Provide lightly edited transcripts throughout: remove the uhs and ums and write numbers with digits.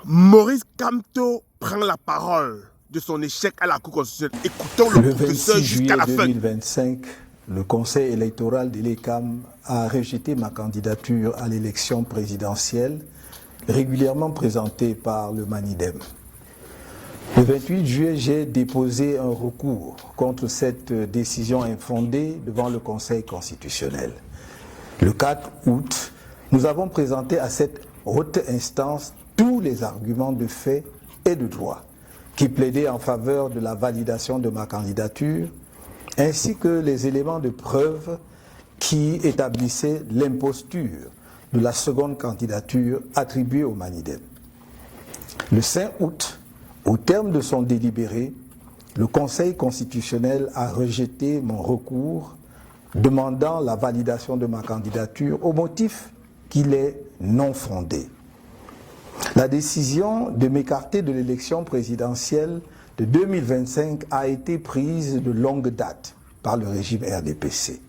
Maurice Kamto prend la parole de son échec à la Cour constitutionnelle. Écoutons le professeur jusqu'à la fin. Le 26 juillet 2025, le Conseil électoral de l'ECAM a rejeté ma candidature à l'élection présidentielle, régulièrement présentée par le MANIDEM. Le 28 juillet, j'ai déposé un recours contre cette décision infondée devant le Conseil constitutionnel. Le 4 août, nous avons présenté à cette haute instance tous les arguments de fait et de droit qui plaidaient en faveur de la validation de ma candidature, ainsi que les éléments de preuve qui établissaient l'imposture de la seconde candidature attribuée au MANIDEM. Le 5 août, au terme de son délibéré, le Conseil constitutionnel a rejeté mon recours demandant la validation de ma candidature au motif qu'il est non fondé. La décision de m'écarter de l'élection présidentielle de 2025 a été prise de longue date par le régime RDPC.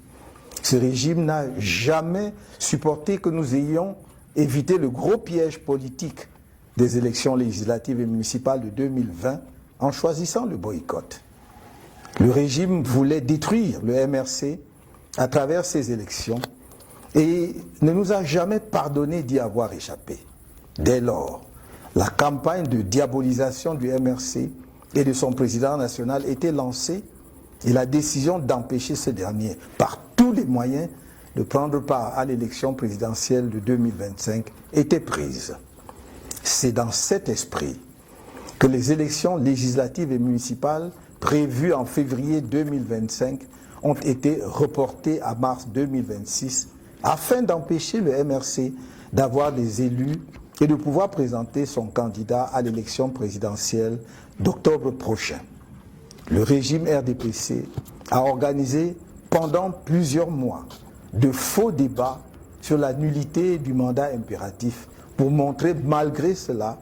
Ce régime n'a jamais supporté que nous ayons évité le gros piège politique des élections législatives et municipales de 2020 en choisissant le boycott. Le régime voulait détruire le MRC à travers ces élections et ne nous a jamais pardonné d'y avoir échappé. Dès lors, la campagne de diabolisation du MRC et de son président national était lancée et la décision d'empêcher ce dernier, par tous les moyens, de prendre part à l'élection présidentielle de 2025 était prise. C'est dans cet esprit que les élections législatives et municipales prévues en février 2025 ont été reportées à mars 2026 afin d'empêcher le MRC d'avoir des élus et de pouvoir présenter son candidat à l'élection présidentielle d'octobre prochain. Le régime RDPC a organisé pendant plusieurs mois de faux débats sur la nullité du mandat impératif pour montrer malgré cela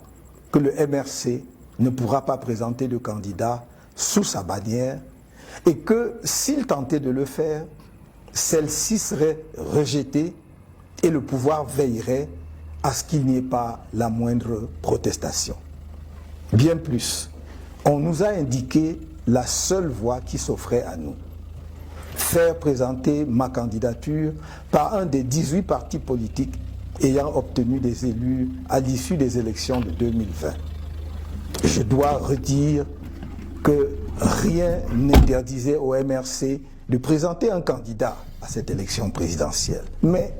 que le MRC ne pourra pas présenter de candidat sous sa bannière et que s'il tentait de le faire, celle-ci serait rejetée et le pouvoir veillerait à ce qu'il n'y ait pas la moindre protestation. Bien plus, on nous a indiqué la seule voie qui s'offrait à nous. Faire présenter ma candidature par un des 18 partis politiques ayant obtenu des élus à l'issue des élections de 2020. Je dois redire que rien n'interdisait au MRC de présenter un candidat à cette élection présidentielle. Mais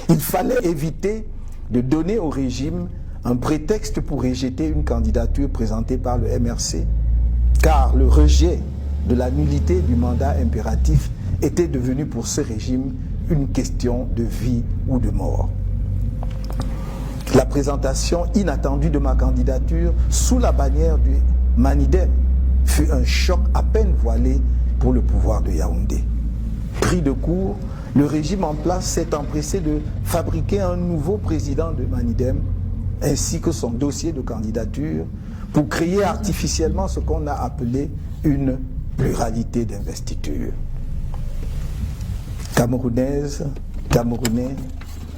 il fallait éviter de donner au régime un prétexte pour rejeter une candidature présentée par le MRC, car le rejet de la nullité du mandat impératif était devenu pour ce régime une question de vie ou de mort. La présentation inattendue de ma candidature sous la bannière du MANIDEM fut un choc à peine voilé pour le pouvoir de Yaoundé. Pris de court, le régime en place s'est empressé de fabriquer un nouveau président de MANIDEM ainsi que son dossier de candidature pour créer artificiellement ce qu'on a appelé une pluralité d'investiture. Camerounaises, Camerounais,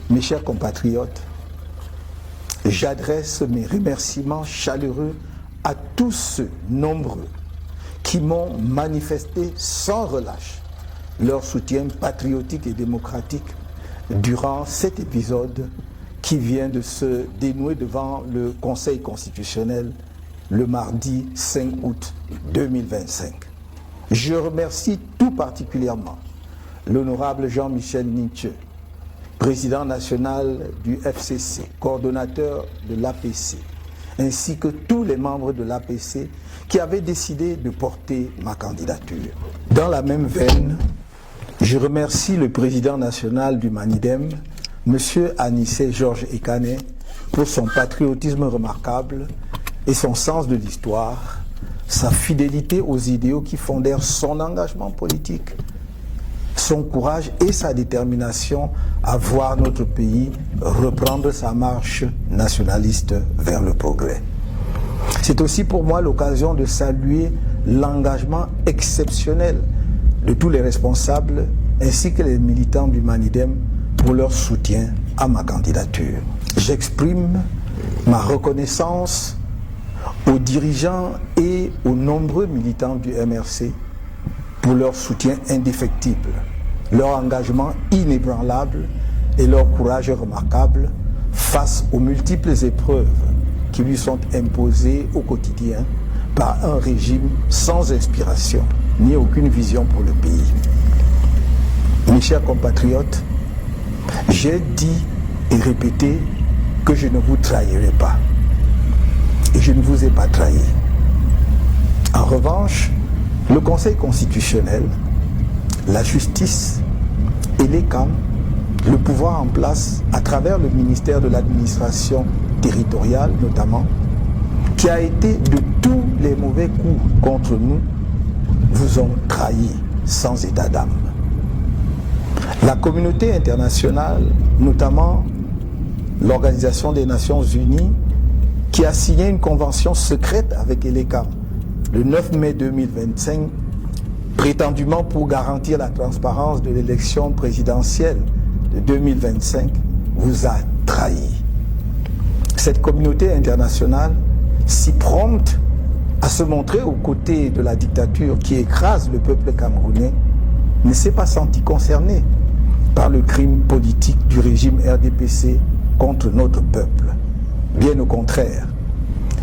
mes chers compatriotes, j'adresse mes remerciements chaleureux à tous ceux nombreux qui m'ont manifesté sans relâche leur soutien patriotique et démocratique durant cet épisode qui vient de se dénouer devant le Conseil constitutionnel le mardi 5 août 2025. Je remercie tout particulièrement l'honorable Jean-Michel Ninche, président national du FCC, coordonnateur de l'APC, ainsi que tous les membres de l'APC qui avaient décidé de porter ma candidature. Dans la même veine, je remercie le président national du MANIDEM, M. Anissé Georges Ekane, pour son patriotisme remarquable et son sens de l'histoire, sa fidélité aux idéaux qui fondèrent son engagement politique, son courage et sa détermination à voir notre pays reprendre sa marche nationaliste vers le progrès. C'est aussi pour moi l'occasion de saluer l'engagement exceptionnel de tous les responsables ainsi que les militants du MANIDEM pour leur soutien à ma candidature. J'exprime ma reconnaissance aux dirigeants et aux nombreux militants du MRC pour leur soutien indéfectible, leur engagement inébranlable et leur courage remarquable face aux multiples épreuves qui lui sont imposées au quotidien par un régime sans inspiration ni aucune vision pour le pays. Mes chers compatriotes, j'ai dit et répété que je ne vous trahirai pas. Et je ne vous ai pas trahi. En revanche, le Conseil constitutionnel, la justice et l'ECAM, le pouvoir en place à travers le ministère de l'administration territoriale notamment, qui a été de tous les mauvais coups contre nous, vous ont trahi sans état d'âme. La communauté internationale, notamment l'Organisation des Nations Unies, qui a signé une convention secrète avec l'ECAM le 9 mai 2025, prétendument pour garantir la transparence de l'élection présidentielle de 2025, vous a trahi. Cette communauté internationale, si prompte à se montrer aux côtés de la dictature qui écrase le peuple camerounais, ne s'est pas senti concernée par le crime politique du régime RDPC contre notre peuple. Bien au contraire,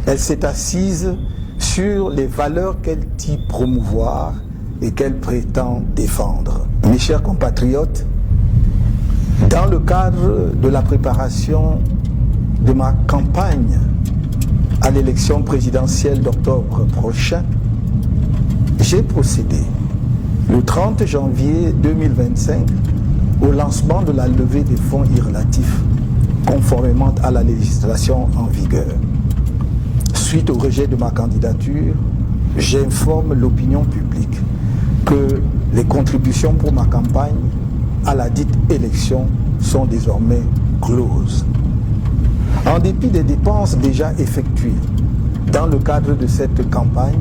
elle s'est assise sur les valeurs qu'elle dit promouvoir et qu'elle prétend défendre. Mes chers compatriotes, dans le cadre de la préparation de ma campagne à l'élection présidentielle d'octobre prochain, j'ai procédé le 30 janvier 2025 au lancement de la levée des fonds irrelatifs conformément à la législation en vigueur. Suite au rejet de ma candidature, j'informe l'opinion publique que les contributions pour ma campagne à la dite élection sont désormais closes. En dépit des dépenses déjà effectuées dans le cadre de cette campagne,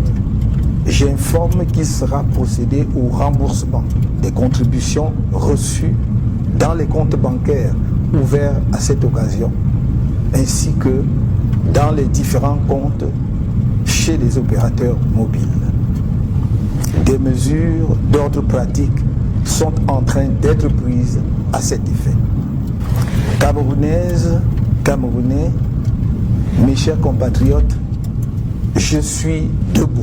j'informe qu'il sera procédé au remboursement des contributions reçues dans les comptes bancaires ouverts à cette occasion, ainsi que dans les différents comptes chez les opérateurs mobiles. Des mesures d'ordre pratique sont en train d'être prises à cet effet. Camerounaises, Camerounais, mes chers compatriotes, je suis debout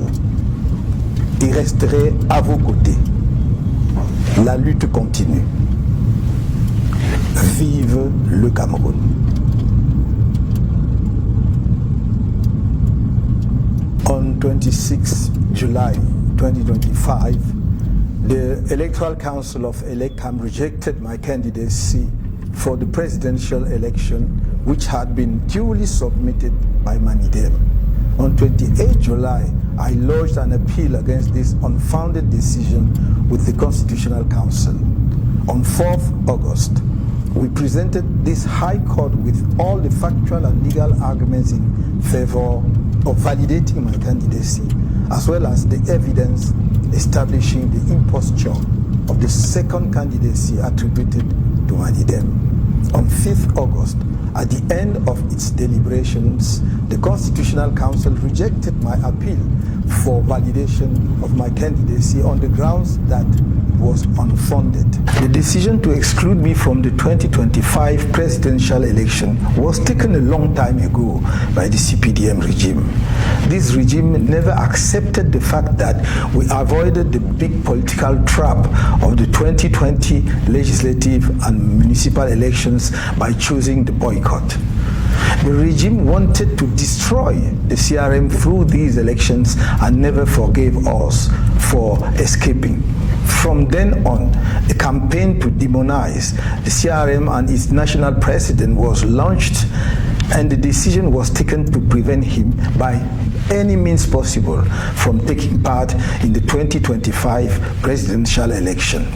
et resterai à vos côtés. La lutte continue. Vive le Cameroun. On 26 July 2025, the Electoral Council of ELECAM rejected my candidacy for the presidential election, which had been duly submitted by Manidem. On 28 July, I lodged an appeal against this unfounded decision with the Constitutional Council. On 4th August, we presented this High Court with all the factual and legal arguments in favor of validating my candidacy, as well as the evidence establishing the imposture of the second candidacy attributed to Manidem. On 5th August, at the end of its deliberations, the Constitutional Council rejected my appeal for validation of my candidacy on the grounds that was unfounded. The decision to exclude me from the 2025 presidential election was taken a long time ago by the CPDM regime. This regime never accepted the fact that we avoided the big political trap of the 2020 legislative and municipal elections by choosing the boycott. The regime wanted to destroy the CRM through these elections and never forgave us for escaping. From then on, a campaign to demonize the CRM and its national president was launched, and the decision was taken to prevent him by any means possible from taking part in the 2025 presidential election.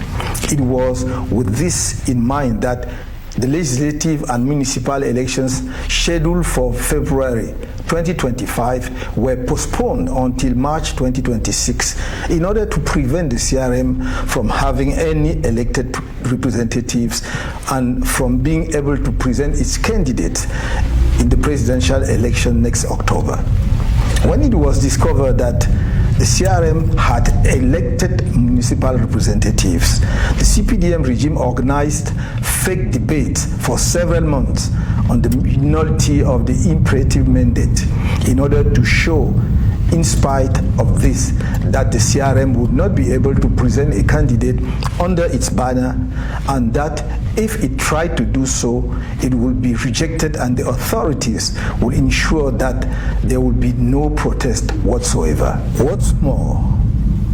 It was with this in mind that the legislative and municipal elections scheduled for February 2025 were postponed until March 2026 in order to prevent the CRM from having any elected representatives and from being able to present its candidates in the presidential election next October. When it was discovered that the CRM had elected municipal representatives, the CPDM regime organized fake debates for several months on the nullity of the imperative mandate in order to show, in spite of this, that the CRM would not be able to present a candidate under its banner, and that if it tried to do so, it would be rejected and the authorities would ensure that there would be no protest whatsoever. What's more,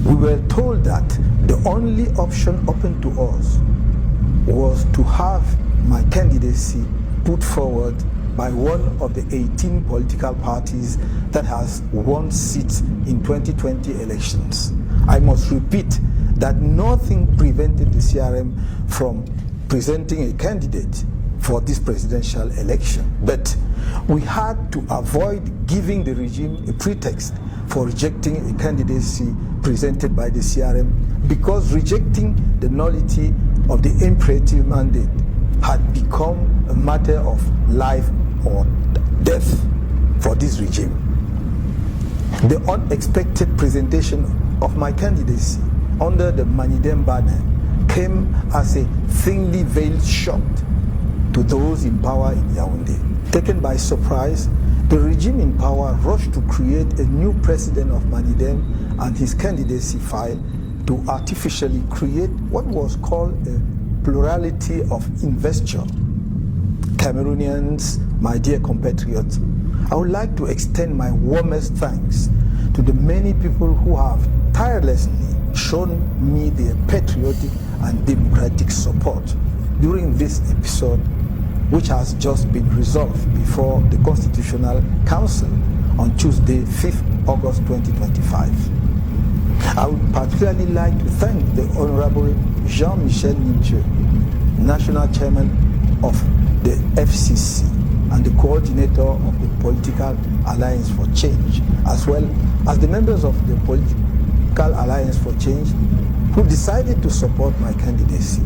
we were told that the only option open to us was to have my candidacy put forward by one of the 18 political parties that has won seats in 2020 elections. I must repeat that nothing prevented the CRM from presenting a candidate for this presidential election, but we had to avoid giving the regime a pretext for rejecting a candidacy presented by the CRM, because rejecting the nullity of the imperative mandate had become a matter of life or death for this regime. The unexpected presentation of my candidacy under the Manidem banner came as a thinly veiled shock to those in power in Yaoundé. Taken by surprise, the regime in power rushed to create a new president of Manidem and his candidacy file to artificially create what was called a plurality of investure. Cameroonians, my dear compatriots, I would like to extend my warmest thanks to the many people who have tirelessly shown me their patriotic and democratic support during this episode, which has just been resolved before the Constitutional Council on Tuesday, 5th August 2025. I would particularly like to thank the Honorable Jean-Michel Nimtje, National Chairman of the FCC and the coordinator of the Political Alliance for Change, as well as the members of the Political Alliance for Change who decided to support my candidacy.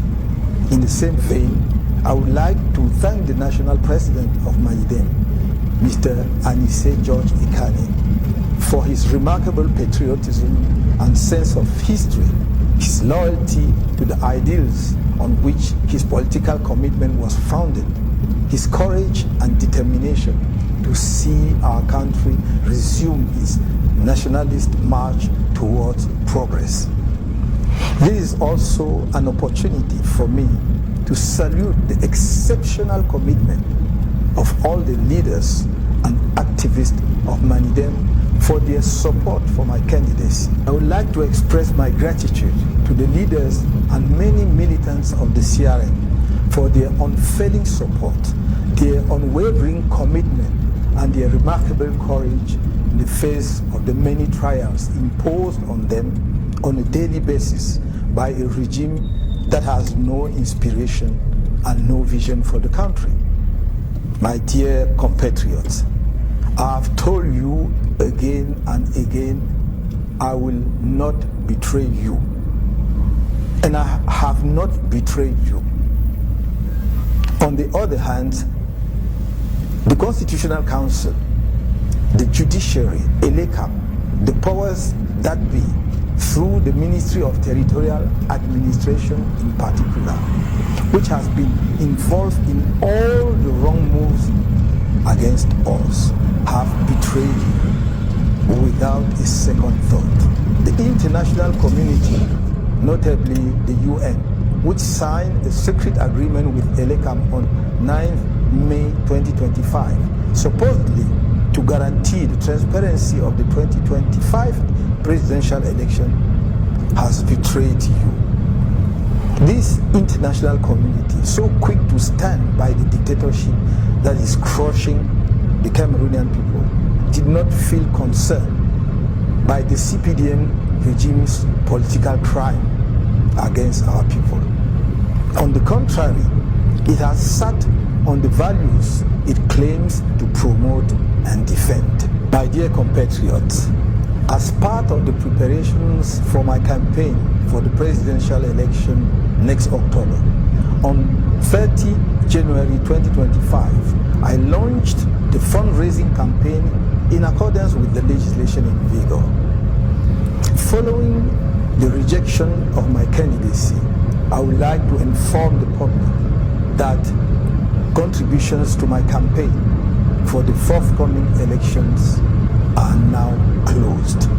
In the same vein, I would like to thank the National President of Manidem, Mr. Anissé George Ikane, for his remarkable patriotism and sense of history, his loyalty to the ideals on which his political commitment was founded, his courage and determination to see our country resume its nationalist march towards progress. This is also an opportunity for me to salute the exceptional commitment of all the leaders and activists of Manidem for their support for my candidacy. I would like to express my gratitude to the leaders and many militants of the CRM for their unfailing support, their unwavering commitment, and their remarkable courage in the face of the many trials imposed on them on a daily basis by a regime that has no inspiration and no vision for the country. My dear compatriots, I have told you again and again, I will not betray you. And I have not betrayed you. On the other hand, the Constitutional Council, the judiciary, ELECAM, the powers that be, through the Ministry of Territorial Administration in particular, which has been involved in all the wrong moves against us, have betrayed you without a second thought. The international community, notably the UN, which signed a secret agreement with ELECAM on 9th May 2025, supposedly to guarantee the transparency of the 2025 presidential election, has betrayed you. This international community, so quick to stand by the dictatorship that is crushing the Cameroonian people, did not feel concerned by the CPDM regime's political crime against our people. On the contrary, it has sat on the values it claims to promote and defend. My dear compatriots, as part of the preparations for my campaign for the presidential election next October, on 30 January 2025, I launched the fundraising campaign in accordance with the legislation in vigor. Following the rejection of my candidacy, I would like to inform the public that contributions to my campaign for the forthcoming elections are now closed.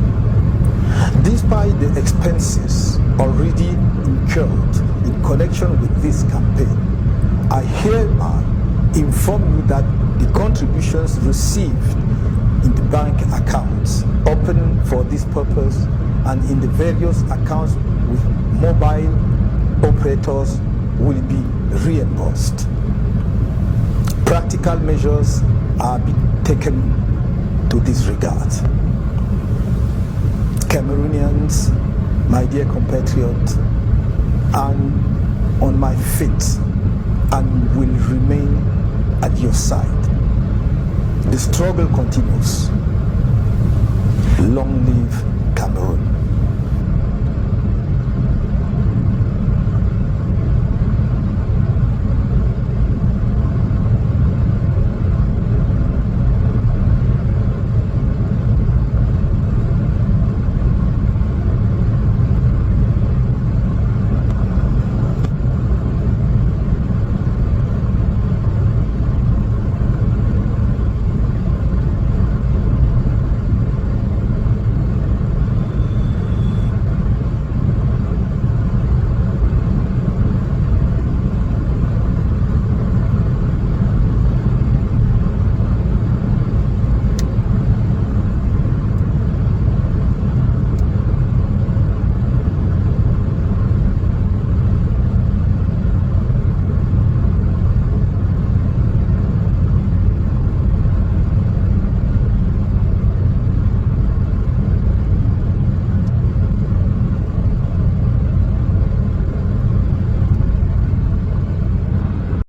Despite the expenses already incurred in connection with this campaign, I hereby inform you that the contributions received in the bank accounts open for this purpose and in the various accounts with mobile operators will be reimbursed. Practical measures are being taken to this regard. Cameroonians, my dear compatriots, I'm on my feet and will remain at your side. The struggle continues. Long live Cameroon.